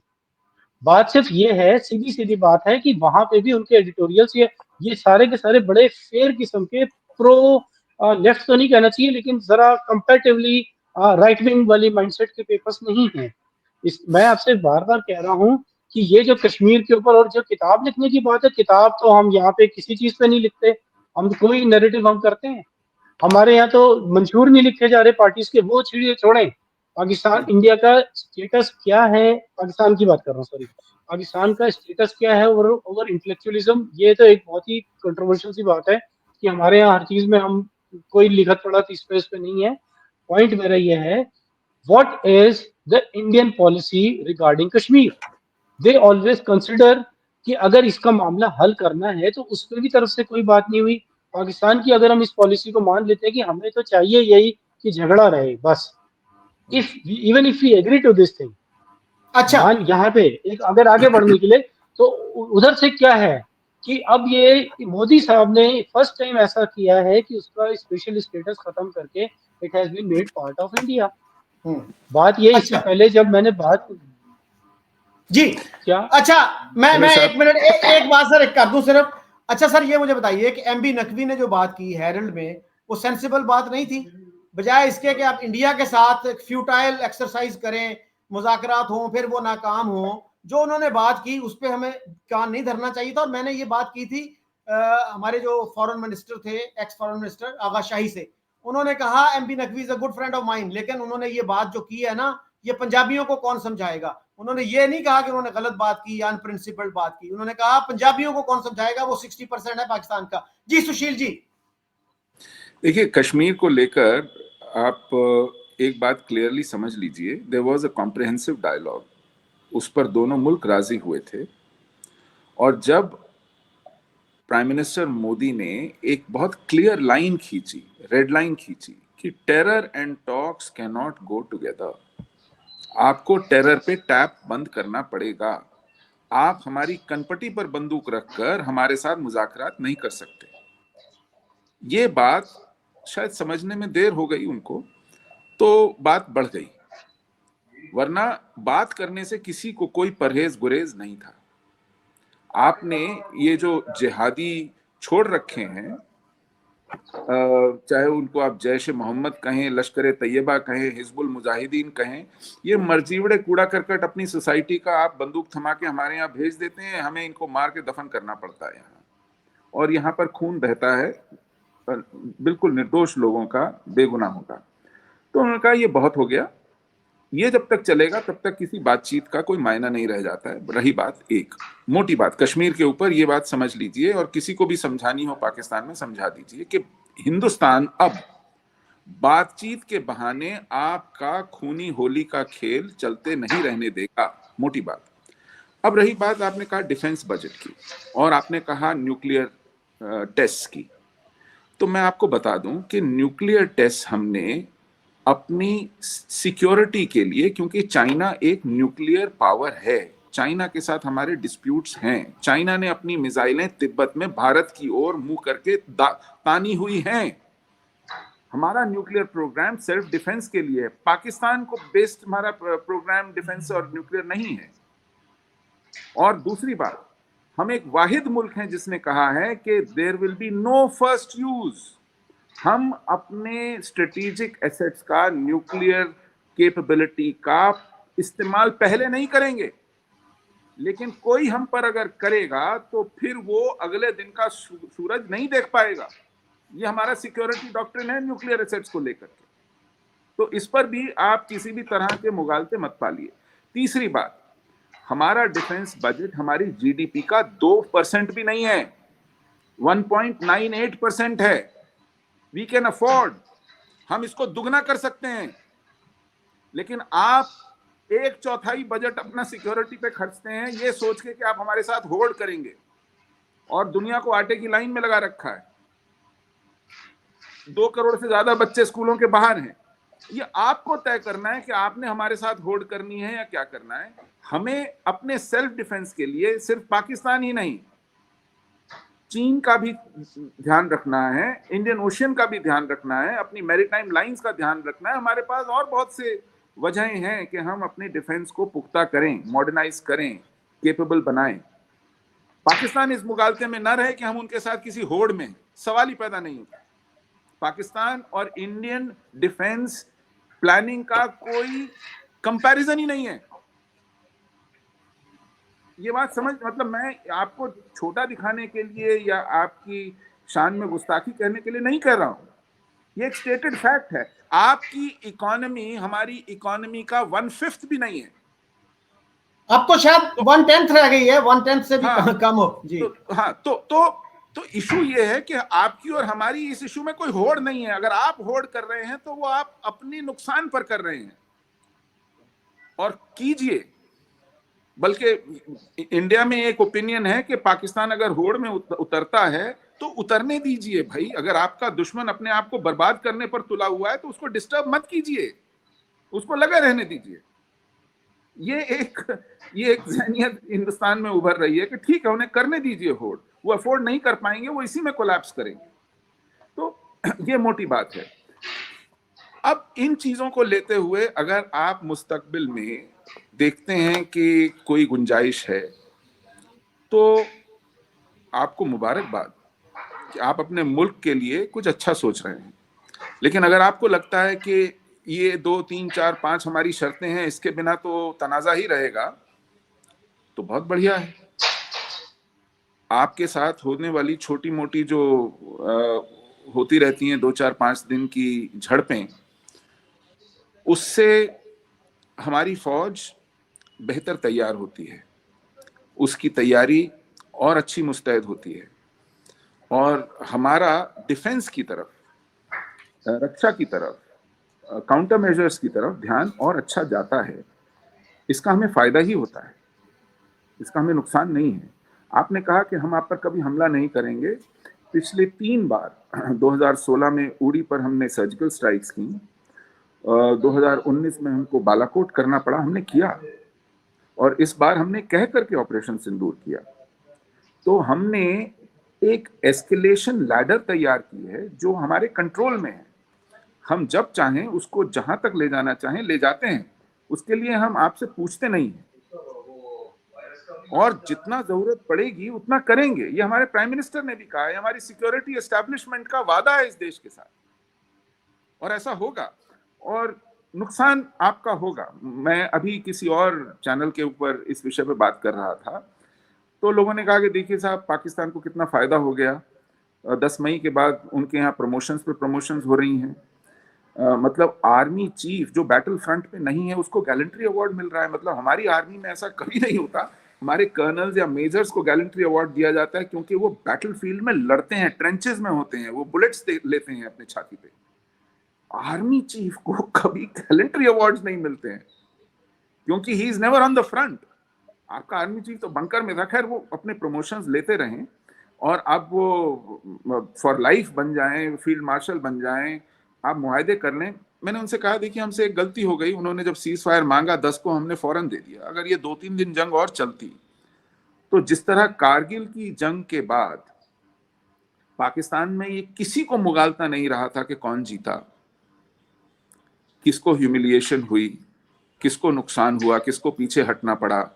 बात सिर्फ ये है, सीधी सीधी बात है कि वहां पे भी उनके एडिटोरियल्स ये सारे के सारे बड़े फेयर किस्म के प्रो लेफ्ट तो नहीं कहना चाहिए, लेकिन जरा कंपैरेटिवली राइट विंग वाली माइंडसेट के पेपर्स नहीं है। मैं आपसे बार बार कह रहा हूँ कि ये जो कश्मीर के ऊपर और जो किताब लिखने की बात है, किताब तो हम यहाँ पे किसी चीज पे नहीं लिखते। हम कोई नैरेटिव हम करते हैं, हमारे यहाँ तो मंशूर नहीं लिखे जा रहे पार्टीज के, वो छीड़े छोड़े। पाकिस्तान इंडिया का स्टेटस क्या है, पाकिस्तान की बात कर रहा हूँ, सॉरी, पाकिस्तान का स्टेटस क्या है ओवर इंटेलेक्चुअलिज्म? ये तो एक बहुत ही कंट्रोवर्शियल सी बात है कि हमारे यहाँ हर चीज में हम कोई लिखत पढ़त इस पे नहीं है। पॉइंट मेरा ये है, what is the Indian policy regarding Kashmir? They always consider कि अगर इसका मामला हल करना है तो उस पर भी तरफ से कोई बात नहीं हुई। पाकिस्तान की अगर हम इस पॉलिसी को मान लेते हैं कि हमें तो चाहिए यही कि झगड़ा रहे बस, if even if we agree to this thing, अच्छा। मान यहाँ पे एक अगर आगे बढ़ने के लिए, तो उधर से क्या है कि अब ये मोदी साहब ने फर्स्ट टाइम ऐसा किया है कि उसका स्पेशल स्टेटस खत्म करके it has been made part of India. बात ये, इससे अच्छा पहले जब मैंने बात जी। क्या, अच्छा, मैं हेलो एक साहब। मिनट एक बात सर एक कर दूं सिर्फ। अच्छा सर, ये मुझे बताइए कि एमबी नकवी ने जो बात की हेरल्ड में, वो सेंसिबल बात नहीं थी? बजाय इसके कि आप इंडिया के साथ फ्यूटाइल एक्सरसाइज करें, मुज़ाकरात हों, फिर वो नाकाम हों, जो उन्होंने बात की उस पर हमें कान नहीं धरना चाहिए था। और मैंने ये बात की थी हमारे जो फॉरेन मिनिस्टर थे, एक्स फॉरेन मिनिस्टर आगा शाही से, उन्होंने कहा MB Naqvi is a good friend of mine, लेकिन उन्होंने ये बात जो की है ना, ये पंजाबियों को कौन समझाएगा? उन्होंने ये नहीं कहा कि उन्होंने गलत बात की या अनप्रिंसिपल्ड बात की, उन्होंने कहा पंजाबियों को कौन समझाएगा, वो 60% है पाकिस्तान का। जी सुशील जी। देखिए, कश्मीर को लेकर आप एक बात क्लियरली समझ लीजिए, there was a comprehensive dialogue, उस पर दोनों मुल्क राजी हुए थे। और जब प्राइम मिनिस्टर मोदी ने एक बहुत क्लियर लाइन खींची, रेड लाइन खींची कि terror and talks can not go together, आपको टेरर पे टैप बंद करना पड़ेगा, आप हमारी कनपटी पर बंदूक रखकर हमारे साथ मुज़ाकरात नहीं कर सकते। ये बात शायद समझने में देर हो गई उनको, तो बात बढ़ गई, वरना बात करने से किसी को कोई परहेज गुरेज नहीं था। आपने ये जो जिहादी छोड़ रखे हैं, चाहे उनको आप जैश मोहम्मद कहें, लश्कर तैयबा कहें, हिजबुल मुजाहिदीन कहें, ये मर्जीवड़े कूड़ा करकट अपनी सोसाइटी का आप बंदूक थमा के हमारे यहाँ भेज देते हैं, हमें इनको मार के दफन करना पड़ता है यहाँ, और यहाँ पर खून बहता है बिल्कुल निर्दोष लोगों का, बेगुनाहों का। तो उन्होंने कहा ये बहुत हो गया, ये जब तक चलेगा तब तक किसी बातचीत का कोई मायना नहीं रह जाता है। रही बात एक मोटी बात कश्मीर के ऊपर, ये बात समझ लीजिए, और किसी को भी समझानी हो पाकिस्तान में समझा दीजिए कि हिंदुस्तान अब बातचीत के बहाने आपका खूनी होली का खेल चलते नहीं रहने देगा, मोटी बात। अब रही बात, आपने कहा डिफेंस बजट की और आपने कहा न्यूक्लियर टेस्ट की, तो मैं आपको बता दूं कि न्यूक्लियर टेस्ट हमने अपनी सिक्योरिटी के लिए, क्योंकि चाइना एक न्यूक्लियर पावर है, चाइना के साथ हमारे डिस्प्यूट्स हैं, चाइना ने अपनी मिसाइलें तिब्बत में भारत की ओर मुंह करके तानी हुई हैं। हमारा न्यूक्लियर प्रोग्राम सेल्फ डिफेंस के लिए है, पाकिस्तान को बेस्ड हमारा प्रोग्राम डिफेंस और न्यूक्लियर नहीं है। और दूसरी बात, हम एक वाहिद मुल्क हैं जिसने कहा है कि there will be no first use, हम अपने स्ट्रेटेजिक एसेट्स का, न्यूक्लियर कैपेबिलिटी का इस्तेमाल पहले नहीं करेंगे, लेकिन कोई हम पर अगर करेगा तो फिर वो अगले दिन का सूरज नहीं देख पाएगा। ये हमारा सिक्योरिटी डॉक्ट्रिन है न्यूक्लियर एसेट्स को लेकर के, तो इस पर भी आप किसी भी तरह के मुगालते मत पालिए। तीसरी बात, हमारा डिफेंस बजट हमारी जीडीपी का 2% भी नहीं है, 1.98% है। वी कैन अफोर्ड, हम इसको दुगना कर सकते हैं, लेकिन आप 1/4 बजट अपना सिक्योरिटी पे खर्चते हैं ये सोच के कि आप हमारे साथ होड़ करेंगे, और दुनिया को आटे की लाइन में लगा रखा है। 2 करोड़ से ज्यादा बच्चे स्कूलों के बाहर हैं। ये आपको तय करना है कि आपने हमारे साथ होड़ करनी है या क्या करना है। हमें अपने सेल्फ डिफेंस के लिए सिर्फ पाकिस्तान ही नहीं, चीन का भी ध्यान रखना है, इंडियन ओशियन का भी ध्यान रखना है, अपनी मैरीटाइम लाइंस का ध्यान रखना है। हमारे पास और बहुत से वजहें हैं कि हम अपने डिफेंस को पुख्ता करें, मॉडर्नाइज करें, केपेबल बनाएं। पाकिस्तान इस मुगालते में ना रहे कि हम उनके साथ किसी होड़ में, सवाल ही पैदा नहीं होता। पाकिस्तान और इंडियन डिफेंस प्लानिंग का कोई कंपैरिजन ही नहीं है। ये बात समझ, मतलब मैं आपको छोटा दिखाने के लिए या आपकी शान में गुस्ताखी करने के लिए नहीं कर रहा हूं, ये एक स्टेटेड फैक्ट है। आपकी इकोनॉमी हमारी इकोनॉमी का 1/5 भी नहीं है, अब तो शायद 1/10 रह गई है, 1/10 से भी हाँ, कम हो जी। तो इशू ये है कि आपकी और हमारी इस इशू में कोई होड़ नहीं है। अगर आप होड़ कर रहे हैं तो वो आप अपनी नुकसान पर कर रहे हैं, और कीजिए। बल्कि इंडिया में एक ओपिनियन है कि पाकिस्तान अगर होड़ में उतरता है तो उतरने दीजिए भाई। अगर आपका दुश्मन अपने आप को बर्बाद करने पर तुला हुआ है तो उसको डिस्टर्ब मत कीजिए, उसको लगे रहने दीजिए। ये एक ज़हनियत हिंदुस्तान में उभर रही है कि ठीक है, उन्हें करने दीजिए होड़, वो अफोर्ड नहीं कर पाएंगे, वो इसी में कोलैप्स करेंगे। तो ये मोटी बात है। अब इन चीजों को लेते हुए अगर आप मुस्तकबिल में देखते हैं कि कोई गुंजाइश है, तो आपको मुबारकबाद कि आप अपने मुल्क के लिए कुछ अच्छा सोच रहे हैं। लेकिन अगर आपको लगता है कि ये 2, 3, 4, 5 हमारी शर्तें हैं, इसके बिना तो तनाज़ा ही रहेगा, तो बहुत बढ़िया है। आपके साथ होने वाली छोटी मोटी जो होती रहती हैं 2, 4, 5 दिन की झड़पें, उससे हमारी फौज बेहतर तैयार होती है, उसकी तैयारी और अच्छी मुस्तैद होती है, और हमारा डिफेंस की तरफ, रक्षा की तरफ, काउंटर मेजर्स की तरफ ध्यान और अच्छा जाता है। इसका हमें फायदा ही होता है, इसका हमें नुकसान नहीं है। आपने कहा कि हम आप पर कभी हमला नहीं करेंगे। पिछले 3 बार 2016 में उड़ी पर हमने सर्जिकल स्ट्राइक्स की, 2019 में हमको बालाकोट करना पड़ा, हमने किया, और इस बार हमने कह करके ऑपरेशन सिंदूर किया। तो हमने एक एस्केलेशन लैडर तैयार की है जो हमारे कंट्रोल में है। हम जब चाहें उसको जहां तक ले जाना चाहें ले जाते हैं, उसके लिए हम आपसे पूछते नहीं हैं, और जितना जरूरत पड़ेगी उतना करेंगे। ये हमारे प्राइम मिनिस्टर ने भी कहा है, हमारी सिक्योरिटी एस्टैब्लिशमेंट का वादा है इस देश के साथ, और ऐसा होगा। और नुकसान आपका होगा। मैं अभी किसी और चैनल के ऊपर इस विषय पे बात कर रहा था, तो लोगों ने कहा कि देखिए साहब, पाकिस्तान को कितना फायदा हो गया, 10 मई के बाद उनके यहाँ प्रमोशंस पे प्रमोशंस हो रही हैं। मतलब आर्मी चीफ जो बैटल फ्रंट पे नहीं है उसको गैलेंट्री अवार्ड मिल रहा है। मतलब हमारी आर्मी में ऐसा कभी नहीं होता, हमारे कर्नल्स या मेजर्स को गैलेंट्री अवार्ड दिया जाता है क्योंकि वो बैटल फील्ड में लड़ते हैं, ट्रेंचेस में होते हैं, वो बुलेट्स लेते हैं अपने छाती पे। आर्मी चीफ को कभी गैलेंट्री अवार्ड्स नहीं मिलते हैं क्योंकि he is never on the front. आपका आर्मी चीफ तो बंकर में था। खैर, वो अपने प्रमोशंस लेते रहें, और अब वो फॉर लाइफ बन जाएं, फील्ड मार्शल बन जाएं, आप मुआहदे कर लें। मैंने उनसे कहा देखिए हमसे एक गलती हो गई, उन्होंने जब सीज फायर मांगा 10 को हमने फौरन दे दिया। अगर ये 2-3 दिन जंग और चलती तो जिस तरह कारगिल की जंग के बाद पाकिस्तान में ये किसी को मुगालता नहीं रहा था कि कौन जीता, किसको ह्यूमिलिएशन हुई, किसको नुकसान हुआ, किसको पीछे हटना पड़ा।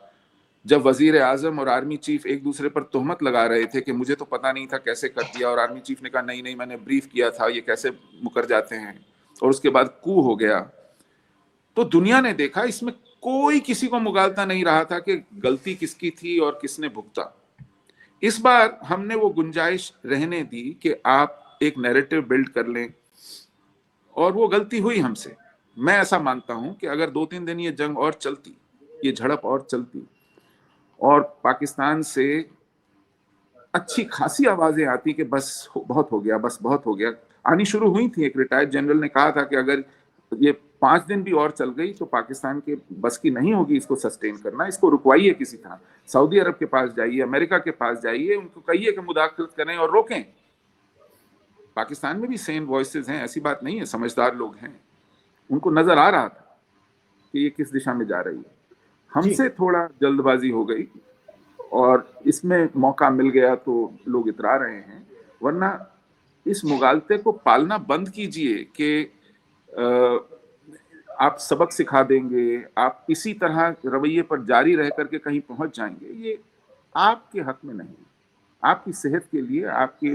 जब वजीर आजम और आर्मी चीफ एक दूसरे पर तोहमत लगा रहे थे कि मुझे तो पता नहीं था कैसे कर दिया, और आर्मी चीफ ने कहा नहीं नहीं मैंने ब्रीफ किया था, ये कैसे मुकर जाते हैं, और उसके बाद कू हो गया, तो दुनिया ने देखा इसमें कोई किसी को मुगालता नहीं रहा था कि गलती किसकी थी और किसने भुगता। इस बार हमने वो गुंजाइश रहने दी कि आप एक नैरेटिव बिल्ड कर लें, और वो गलती हुई हमसे। मैं ऐसा मानता हूं कि अगर 2-3 दिन ये जंग और चलती, ये झड़प और चलती, और पाकिस्तान से अच्छी खासी आवाजें आती कि बस बहुत हो गया, बस बहुत हो गया, आनी शुरू हुई थी। एक रिटायर्ड जनरल ने कहा था कि अगर ये 5 दिन भी और चल गई तो पाकिस्तान के बस की नहीं होगी इसको सस्टेन करना, इसको रुकवाइए किसी तरह, सऊदी अरब के पास जाइए, अमेरिका के पास जाइए, उनको कहिए कि मुदाखलत करें और रोकें। पाकिस्तान में भी सेन वॉइसेस हैं, ऐसी बात नहीं है, समझदार लोग हैं, उनको नजर आ रहा था कि ये किस दिशा में जा रही है। हमसे थोड़ा जल्दबाजी हो गई और इसमें मौका मिल गया तो लोग इतरा रहे हैं, वरना इस मुगालते को पालना बंद कीजिए कि आप सबक सिखा देंगे, आप इसी तरह रवैये पर जारी रह करके कहीं पहुंच जाएंगे। ये आपके हक में नहीं, आपकी सेहत के लिए, आपके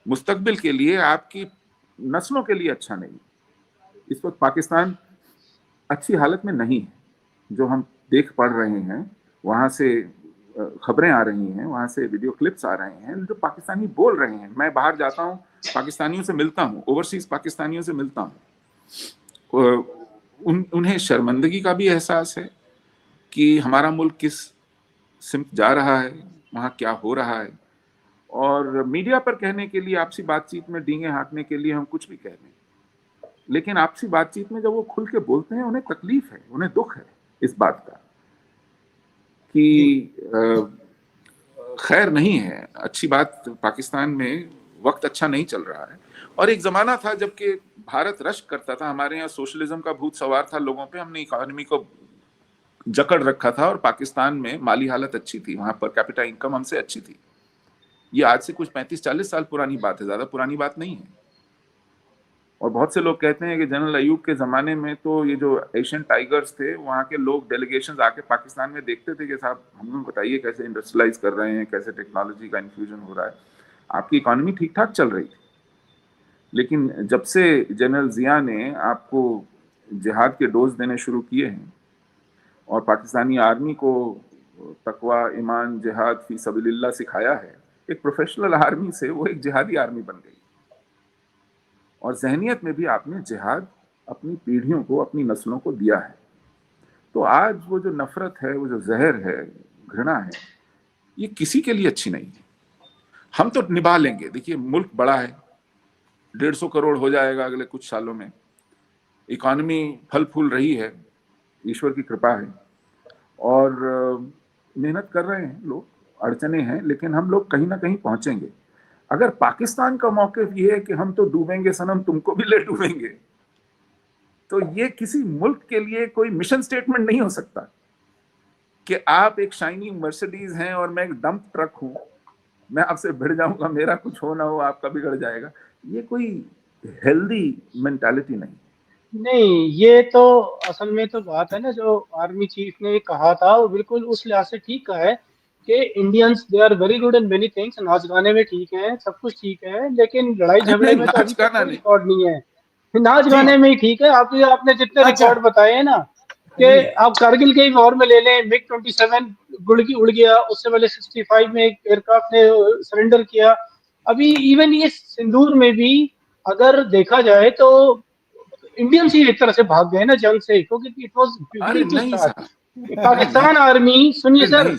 मुस्तकबिल के लिए, आपकी नस्लों के लिए अच्छा नहीं। इस वक्त पाकिस्तान अच्छी हालत में नहीं है। जो हम देख पढ़ रहे हैं, वहाँ से खबरें आ रही हैं, वहाँ से वीडियो क्लिप्स आ रहे हैं, जो पाकिस्तानी बोल रहे हैं। मैं बाहर जाता हूँ, पाकिस्तानियों से मिलता हूँ, ओवरसीज पाकिस्तानियों से मिलता हूँ, उन्हें शर्मिंदगी का भी एहसास है कि हमारा मुल्क किस सिमत जा रहा है, वहाँ क्या हो रहा है। और मीडिया पर कहने के लिए, आपसी बातचीत में डींगे हाँकने के लिए हम कुछ भी कह दें, लेकिन आपसी बातचीत में जब वो खुल के बोलते हैं, उन्हें तकलीफ है, उन्हें दुख है इस बात का कि खैर नहीं है, अच्छी बात। पाकिस्तान में वक्त अच्छा नहीं चल रहा है, और एक जमाना था जबकि भारत रश्क करता था, हमारे यहाँ सोशलिज्म का भूत सवार था लोगों पे, हमने इकोनॉमी को जकड़ रखा था, और पाकिस्तान में माली हालत अच्छी थी, वहां पर कैपिटा इनकम हमसे अच्छी थी। ये आज से कुछ 35-40 साल पुरानी बात है, ज्यादा पुरानी बात नहीं है। और बहुत से लोग कहते हैं कि जनरल अयूब के ज़माने में तो ये जो एशियन टाइगर्स थे, वहाँ के लोग डेलीगेशंस आके पाकिस्तान में देखते थे कि साहब हमें बताइए कैसे इंडस्ट्रियलाइज कर रहे हैं, कैसे टेक्नोलॉजी का इन्फ्यूजन हो रहा है। आपकी इकोनॉमी ठीक ठाक चल रही थी, लेकिन जब से जनरल जिया ने आपको जिहाद के डोज देने शुरू किए हैं और पाकिस्तानी आर्मी को तकवा, ईमान, जिहाद फी सबीलिल्लाह सिखाया है, एक प्रोफेशनल आर्मी से वो एक जिहादी आर्मी बन गई। और जहनियत में भी आपने जिहाद अपनी पीढ़ियों को, अपनी नस्लों को दिया है। तो आज वो जो नफरत है, वो जो जहर है, घृणा है, ये किसी के लिए अच्छी नहीं है। हम तो निभा लेंगे, देखिए मुल्क बड़ा है, 150 करोड़ हो जाएगा अगले कुछ सालों में, इकॉनमी फल फूल रही है, ईश्वर की कृपा है, और मेहनत कर रहे हैं लोग, अड़चने हैं, लेकिन हम लोग कहीं ना कहीं पहुंचेंगे। अगर पाकिस्तान का मौक़िफ़ ये है कि हम तो डूबेंगे सनम, तुमको भी ले डूबेंगे, तो ये किसी मुल्क के लिए कोई मिशन स्टेटमेंट नहीं हो सकता कि आप एक शाइनिंग मर्सिडीज हैं और मैं एक डंप ट्रक हूं, मैं आपसे भिड़ जाऊंगा, मेरा कुछ हो ना हो आपका बिगड़ जाएगा। ये कोई हेल्दी मेंटालिटी नहीं। ये तो असल में तो बात है ना, जो आर्मी चीफ ने कहा था वो बिल्कुल उस लिहाज से ठीक कहा है कि Indians they are very good in many things, नाच गाने में ठीक है, सब कुछ ठीक है, लेकिन लड़ाई झगड़े में तो अभी तक कोई रिकॉर्ड नहीं है। नाच गाने में ही ठीक है। आपने जितने रिकॉर्ड बताए हैं ना, कि आप कारगिल के वॉर में ले लें, मिग 27 उड़ गया, उससे पहले 65 में एक एयरक्राफ्ट ने सरेंडर किया, अभी इवन ये सिंदूर में भी अगर देखा जाए तो इंडियंस ही एक तरह से भाग गए ना जंग से, क्योंकि इट वाज पाकिस्तान आर्मी। सुनिए सर,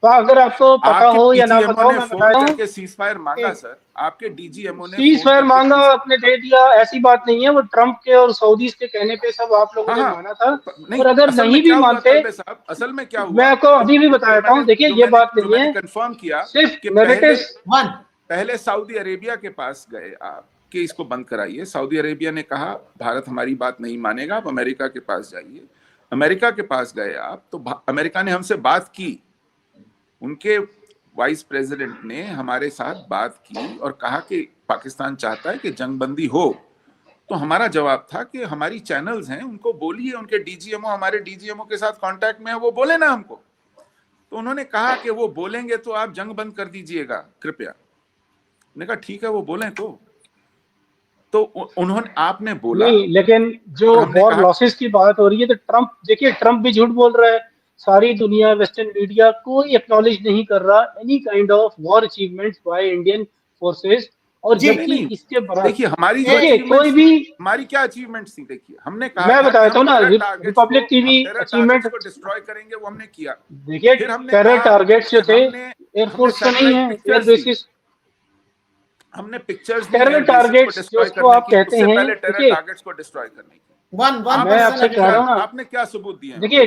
अगर आपको पता हो या ना पता हो, मैं बता रहा हूं, सीज़फायर मांगा सर, आपके डीजीएमओ ने सीज़फायर मांगा, आपने दे दिया, ऐसी बात नहीं है। वो ट्रंप के और सऊदीज के कहने पे सब आप लोगों ने माना था। और अगर नहीं भी मानते, असल में क्या हुआ, मैं आपको अभी भी बता देता हूँ। देखिए ये बात नहीं है, कंफर्म किया सिर्फ कि पहले सऊदी अरेबिया के पास गए आप कि इसको बंद कराइए। सऊदी अरेबिया ने कहा भारत हमारी बात नहीं मानेगा, आप अमेरिका के पास जाइए। अमेरिका के पास गए आप, तो अमेरिका ने हमसे बात की, उनके वाइस प्रेसिडेंट ने हमारे साथ बात की और कहा कि पाकिस्तान चाहता है कि जंगबंदी हो। तो हमारा जवाब था कि हमारी चैनल्स हैं, उनको बोलिए, उनके डीजीएमओ हमारे डीजीएमओ के साथ कांटेक्ट में है, वो बोले ना हमको। तो उन्होंने कहा कि वो बोलेंगे तो आप जंग बंद कर दीजिएगा कृपया। मैंने कहा ठीक है, वो बोलें तो उन्होंने, आपने बोला नहीं, लेकिन जो वॉर लॉसेस की बात हो रही है, तो ट्रंप, देखिए ट्रंप भी झूठ बोल रहा है, सारी दुनिया, वेस्टर्न मीडिया कोई एक्नॉलेज नहीं कर रहा any kind of war achievements by Indian forces. और जबकि इसके बराबर देखिए हमारी कोई भी, हमारी क्या अचीवमेंट्स थी, देखिए हमने कहा, मैं बताता हूँ ना, रिपब्लिक टीवी अचीवमेंट को डिस्ट्रॉय करेंगे, वो हमने किया। देखिए टेरर टारगेट्स जो थे एयरफोर्स से नहीं है, एयर बेसिस, हमने पिक्चर्स टेरर टारगेट्स जो आप कहते हैं, पहले टेरर टारगेट्स को डिस्ट्रॉय करने की। मैं आपसे कह रहा हूँ ना, आपने क्या सबूत दिए हैं? देखिए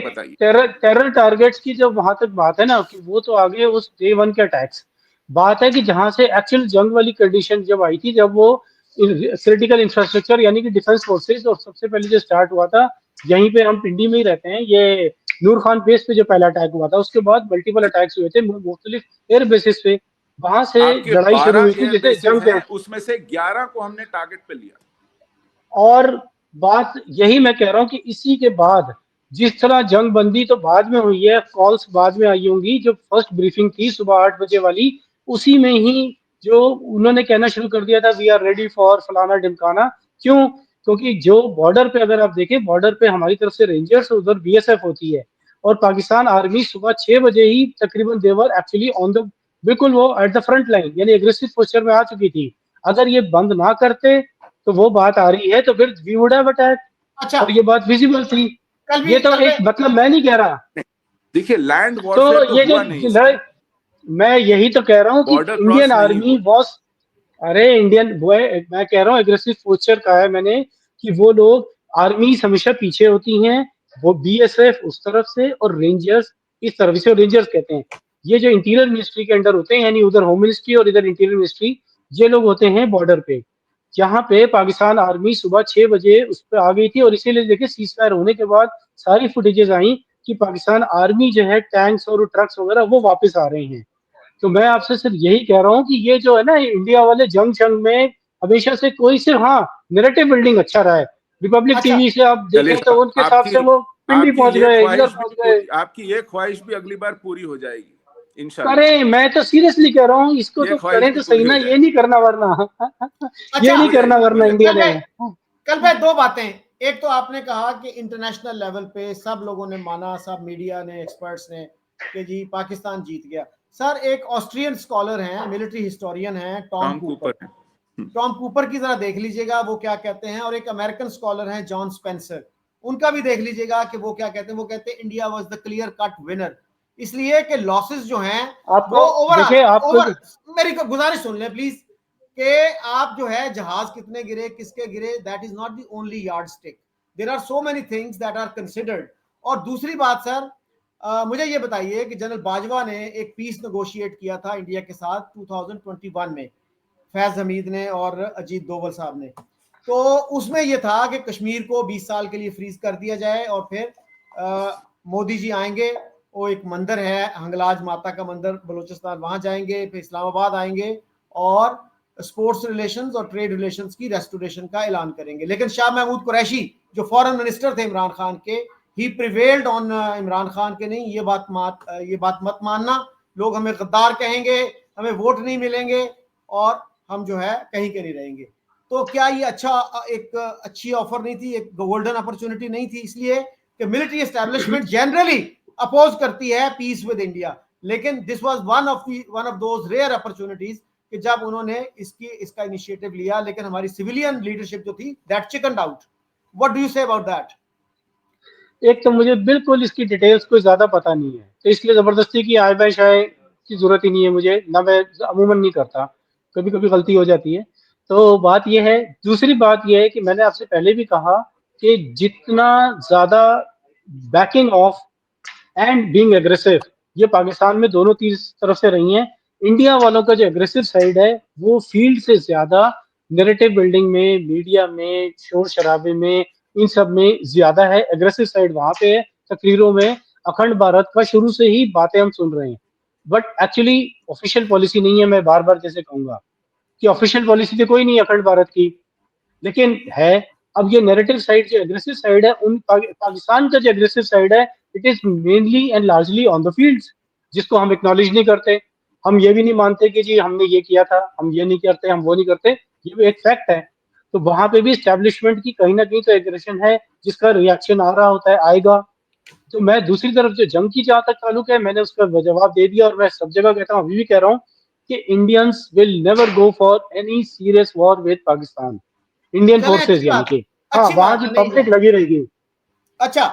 टेरर टारगेट्स की जो वहां तक बात है ना, कि वो तो आगे उस डे 1 के अटैक्स, बात है कि जहां से एक्चुअल जंग वाली कंडीशन जब आई थी, जब वो क्रिटिकल इंफ्रास्ट्रक्चर यानी कि डिफेंस फोर्सेस, और सबसे पहले जो स्टार्ट हुआ था यहीं पे, हम पिंडी में ही रहते हैं, ये नूर खान बेस पे जो पहला अटैक हुआ था, उसके बाद मल्टीपल अटैक्स हुए थे मुख्तलिफ एयर बेसिस पे, वहां से लड़ाई शुरू हुई थी। जैसे जंग है, उसमें से 11 को हमने टारगेट पे लिया। और बात यही मैं कह रहा हूं कि इसी के बाद जिस तरह जंग बंदी तो बाद में हुई है, कॉल्स बाद में आई होंगी, जो फर्स्ट ब्रीफिंग थी सुबह 8 बजे वाली, उसी में ही जो उन्होंने कहना शुरू कर दिया था, वी आर रेडी फॉर फलाना ढिमकाना। क्यों? क्योंकि जो बॉर्डर पे अगर आप देखें, बॉर्डर पे हमारी तरफ से रेंजर्स, उधर बीएसएफ होती है, और पाकिस्तान आर्मी सुबह 6 बजे ही तकरीबन देवर एक्चुअली ऑन द, बिल्कुल वो एट द फ्रंट लाइन यानी एग्रेसिव पोस्चर में आ चुकी थी। अगर ये बंद ना करते तो वो बात आ रही है, तो फिर वी वुड हैव अटैक। अच्छा, और ये बात विजिबल थी। ये तो एक मतलब मैं नहीं कह रहा, देखिए लैंड वॉरफेयर तो ये हुआ नहीं, मैं यही तो कह रहा हूँ कि इंडियन आर्मी बॉस, अरे इंडियन वो, मैं कह रहा हूँ एग्रेसिव पोस्चर का है मैंने, कि वो लोग आर्मी हमेशा पीछे होती हैं, वो बीएसएफ उस तरफ से और रेंजर्स इस तरफ से, रेंजर्स कहते हैं ये जो इंटीरियर मिनिस्ट्री के अंडर होते हैं, यानी उधर होम मिनिस्ट्री और इधर इंटीरियर मिनिस्ट्री, ये लोग होते हैं बॉर्डर पे। जहाँ पे पाकिस्तान आर्मी सुबह 6 बजे उस पर आ गई थी, और इसीलिए देखिए सीज फायर होने के बाद सारी फुटेजेस आई कि पाकिस्तान आर्मी जो है टैंक्स और ट्रक्स वगैरह वो वापस आ रहे हैं। तो मैं आपसे सिर्फ यही कह रहा हूँ कि ये जो है ना, इंडिया वाले जंग शंग में हमेशा से कोई सिर्फ, हाँ, नैरेटिव बिल्डिंग अच्छा रहा है। रिपब्लिक अच्छा, टीवी से आप चलिए देखें तो उनके हिसाब से आपकी वो पिंडी आपकी पहुंच ये गए, इधर ख्वाहिश भी पहुंच गए। आपकी ये ख्वाहिश भी अगली बार पूरी हो जाएगी इंशाल्लाह। अरे मैं तो सीरियसली कह रहा हूँ, इसको ये तो ख्वाहिश करें भी तो पूरी सही हो ना, ये जाएगी। नहीं करना वरना ये अच्छा, नहीं हो करना जाएगी, हो वरना इंडिया जाएगी। ने। कल भाई दो बातें। एक तो आपने कहा कि इंटरनेशनल लेवल पे सब लोगों ने माना, सब मीडिया ने, एक्सपर्ट्स ने, कि जी पाकिस्तान जीत गया। सर एक ऑस्ट्रियन स्कॉलर हैं, मिलिट्री हिस्टोरियन हैं, टॉम टॉम कूपर कूपर। है। टॉम कूपर की जरा देख लीजिएगा वो क्या कहते हैं, और एक अमेरिकन स्कॉलर हैं जॉन स्पेंसर, उनका भी देख लीजिएगा कि वो क्या कहते हैं। वो कहते हैं India was the clear cut winner, इसलिए कि लॉसेस जो हैं वो आपको ओवरऑल, देखिए, आपको ओवर, मेरी को गुजारिश सुन लें प्लीज, कि आप जो है जहाज कितने गिरे, किसके गिरे, that is not the only yardstick, there are so many things that are considered. और दूसरी बात सर, मुझे ये बताइए कि जनरल बाजवा ने एक पीस नेगोशिएट किया था इंडिया के साथ 2021 में, फैज हमीद ने और अजीत दोवल साहब ने। तो उसमें यह था कि कश्मीर को 20 साल के लिए फ्रीज कर दिया जाए, और फिर मोदी जी आएंगे, वो एक मंदिर है हंगलाज माता का मंदिर बलूचिस्तान, वहां जाएंगे, फिर इस्लामाबाद आएंगे और स्पोर्ट्स रिलेशंस और ट्रेड रिलेशंस की रेस्टोरेशन का ऐलान करेंगे। लेकिन शाह महमूद कुरैशी जो फॉरेन मिनिस्टर थे इमरान खान के, ही प्रिवेल्ड ऑन इमरान खान के, नहीं ये बात मत मानना, लोग हमें गद्दार कहेंगे, हमें वोट नहीं मिलेंगे और हम जो है कहीं के नहीं रहेंगे। तो क्या ये एक अच्छी ऑफर नहीं थी, एक गोल्डन अपॉर्चुनिटी नहीं थी? इसलिए कि मिलिट्री एस्टैब्लिशमेंट जनरली अपोज करती है पीस विद इंडिया, लेकिन this was one of those rare opportunities कि जब उन्होंने इसका इनिशिएटिव लिया, लेकिन हमारी सिविलियन लीडरशिप जो थी that chickened out. What do you say about that? एक तो मुझे बिल्कुल इसकी डिटेल्स कोई ज्यादा पता नहीं है, तो इसलिए जबरदस्ती की आय बाय शाय की जरूरत ही नहीं है मुझे ना, मैं अमूमन नहीं करता, कभी कभी गलती हो जाती है। तो बात यह है, दूसरी बात यह है कि मैंने आपसे पहले भी कहा कि जितना ज्यादा banking of and being aggressive, ये पाकिस्तान में दोनों तीस तरफ से रही हैं। इंडिया वालों का जो एग्रेसिव साइड है वो फील्ड से ज्यादा नैरेटिव बिल्डिंग में, मीडिया में, शोर शराबे में, इन सब में ज्यादा है। एग्रेसिव साइड वहां पे है, तकरीरों में अखंड भारत का शुरू से ही बातें हम सुन रहे हैं, बट एक्चुअली ऑफिशियल पॉलिसी नहीं है। मैं बार बार जैसे कहूंगा कि ऑफिशियल पॉलिसी तो कोई नहीं है अखंड भारत की, लेकिन है। अब ये नैरेटिव साइड जो एग्रेसिव साइड है, पाकिस्तान का जो एग्रेसिव साइड है, it is mainly and largely on the fields, जिसको हम एक्नॉलेज नहीं करते। हम ये भी नहीं मानते कि जी हमने ये किया था, हम ये नहीं करते, हम वो नहीं करते, ये भी एक फैक्ट है। तो वहां पे भी स्टैब्लिशमेंट की कहीं ना कहीं तो एग्रेशन है, जिसका रिएक्शन आ रहा होता है, आएगा। तो मैं दूसरी तरफ जो जंग की जहां तक ताल्लुक है, मैंने उसका जवाब दे दिया, और मैं सब जगह कहता हूँ, अभी भी कह रहा हूँ कि Indians will never go for any serious war with Pakistan, Indian चलें, फोर्सेस यानी कि। हाँ, अच्छी वहां बात की है, नहीं पब्लिक लगी रहेगी। अच्छा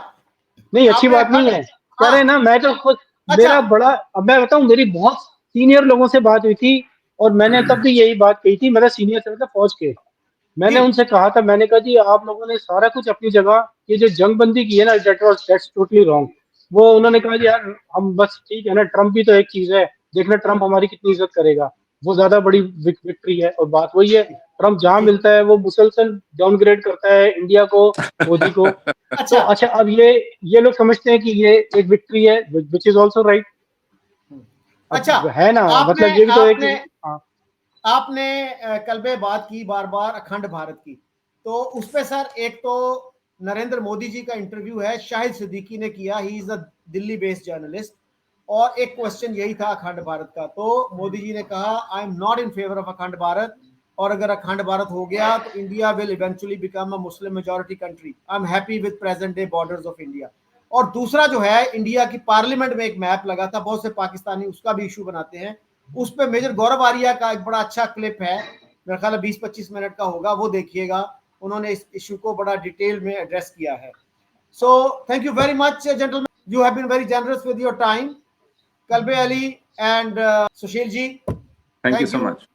नहीं, अच्छी आपने बात नहीं है, कह हाँ, रहे हैं ना, मैं तो खुद, अच्छा मेरा बड़ा, अब मैं बताऊं, मेरी बहुत सीनियर लोगों से बात हुई थी, और मैंने तब भी यही बात कही थी, मेरा सीनियर से मतलब फौज के, जी, मैंने उनसे कहा था, मैंने कहा जी आप लोगों ने सारा कुछ अपनी जगह, ये जो जंगबंदी की है ना, दैट्स टोटली रॉन्ग। वो उन्होंने कहा जी यार हम बस, ठीक है ना, ट्रम्प भी तो एक चीज है, देखना ट्रम्प हमारी कितनी इज्जत करेगा, वो ज्यादा बड़ी विक्ट्री है। और बात वही है, ट्रम्प जहां जी, मिलता है वो मुसलसल डाउनग्रेड करता है इंडिया को, मोदी को। तो अच्छा, अच्छा, अब ये लोग समझते हैं कि ये एक विक्ट्री है, विच इज ऑल्सो राइट। अच्छा। अब है ना, आपने मतलब ये भी तो एक, आपने हाँ। आपने कल पे बात की बार बार अखंड भारत की, तो उस पे सर एक तो नरेंद्र मोदी जी का इंटरव्यू है, शाहिद सिद्दीकी ने किया, he is a Delhi based journalist, और एक क्वेश्चन यही था अखंड भारत का। तो मोदी जी ने कहा I am not in favour of अखंड भारत, और अगर अखंड भारत हो गया तो India will eventually become a Muslim majority country, I am happy with present day borders of India. और दूसरा जो है, इंडिया की पार्लियामेंट में एक मैप लगा था, बहुत से पाकिस्तानी उसका भी इशू बनाते हैं, उस पर मेजर गौरव आर्या का एक बड़ा अच्छा क्लिप है, मेरा ख्याल है 20-25 मिनट का होगा, वो देखिएगा, उन्होंने इस इशू को बड़ा डिटेल में एड्रेस किया है। So thank you very much gentleman, you have been very generous with your time, Kalbe Ali and Sushil ji, thank you thank so you. Much.